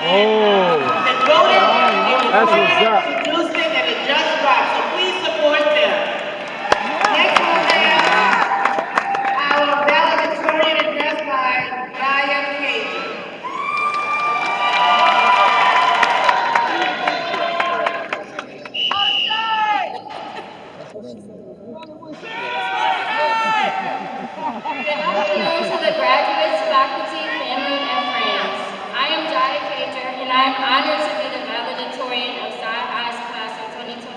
Oh, and voted and that's what's recorded, up. produced it, and it just dropped. So please support them. Next we'll have our valedictorian address by Gaia Cajun. Good afternoon to the graduates, faculty, family, and friends. I am Jaya Cager, and I am honored to be the valedictorian of Sci High's class of 2025.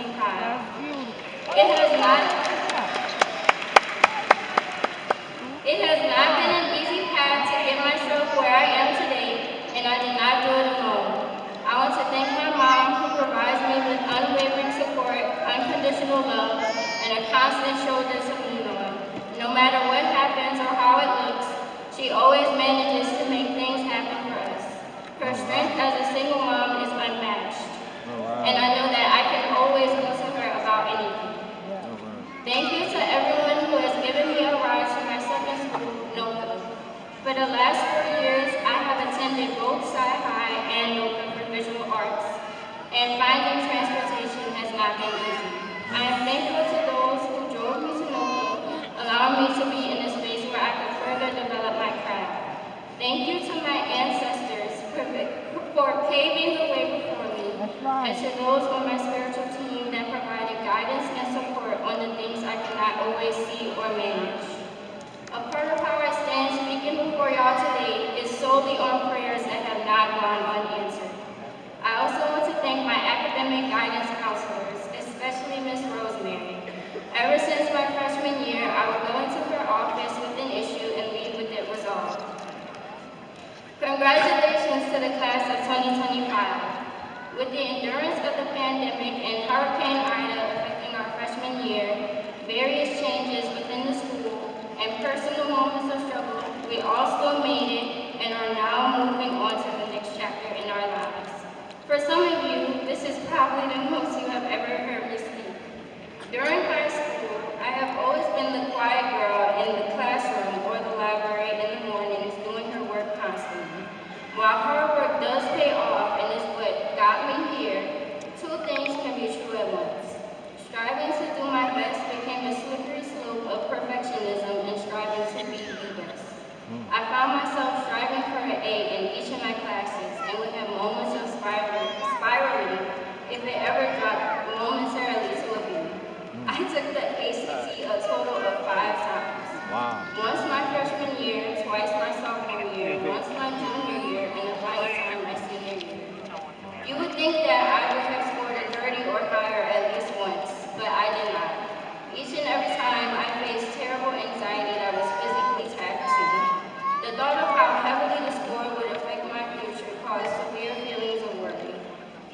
It has not been an easy path to get myself where I am today, and I did not do it alone. I want to thank my mom, who provides me with unwavering support, unconditional love, and a constant shoulder to lean on. No matter what happens or how it looks, she always manages to make things happen for us. Her strength as a single mom is unmatched, and I know that I can always go to her about anything. Thank you to everyone who has given me a ride to my second school, NOVA. For the last 4 years, I have attended both Sci High and NOVA for visual arts, and finding transportation has not been easy. I am thankful to those who drove me to NOVA, allowing me to be in a space where I could further develop my craft. Thank you to my ancestors for paving the way before me, and to those on my spiritual team that provided guidance and support on the things I cannot always see or manage. A part of how I stand speaking before y'all today is solely on prayers that have not gone unanswered. I also want to thank my academic guidance counselors, especially Ms. Rosemary. Ever since my freshman year, I would go into her office with an issue and leave with it resolved. Congratulations to the class of 2025. With the endurance of the pandemic and Hurricane Ida affecting our freshman year, various changes within the school, and personal moments of struggle, we all still made it and are now moving on to the next chapter in our lives. For some of you, this is probably the most you have ever heard me speak. During high school, I have always been the quiet girl in the classroom or the library in the mornings doing her work constantly. While hard work does pay off and is what got me here, two things can be true at once. Striving to do my best became a slippery slope of perfectionism and striving to be the best. I found myself striving for an A in each of my classes and would have moments of spiraling if it ever dropped momentarily to a B. I took the ACT a total of 5 times. Wow. Once my freshman year, twice my sophomore year, once my junior year, and the final time my senior year. You would think that I would have scored a 30 or higher at least once, but I did not. Each and every time I faced terrible anxiety that was physically taxing. The thought of how heavily the score would affect my future caused severe feelings of worry.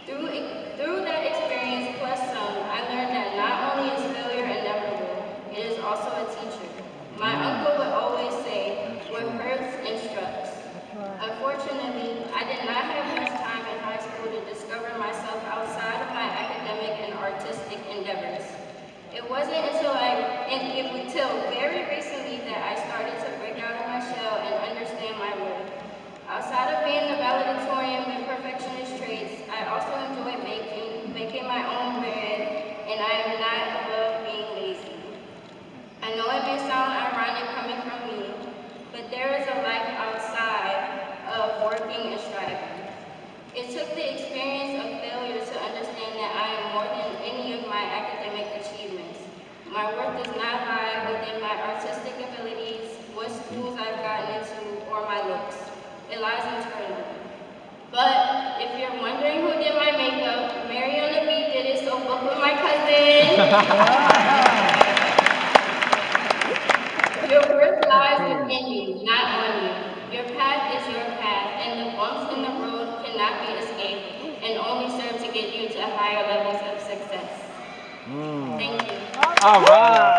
Through that experience plus some, I learned that not only is failure inevitable, it is also a teacher. My uncle would always say, what hurts instructs. Unfortunately, I did not have much time in high school to discover myself outside of my academic and artistic endeavors. It wasn't until very recently that I started to break out of my shell and understand my worth. Outside of being the valedictorian with perfectionist traits, I also enjoy baking my own bread, and I am not above being lazy. I know it may sound ironic coming from me, but there is a life outside of working and striving. It took the experience of failure to understand that I am more than any of my academic achievements. My worth does not lie within my artistic abilities, what schools I've gotten into, or my looks. It lies internally. But if you're wondering who did my makeup, Mary on the Beat did it, so book with my cousin. Your worth lies within you, not on you. Your path is your path, and the bumps in the road cannot be escaped and only serve to get you to higher levels of success. Thank you. All right.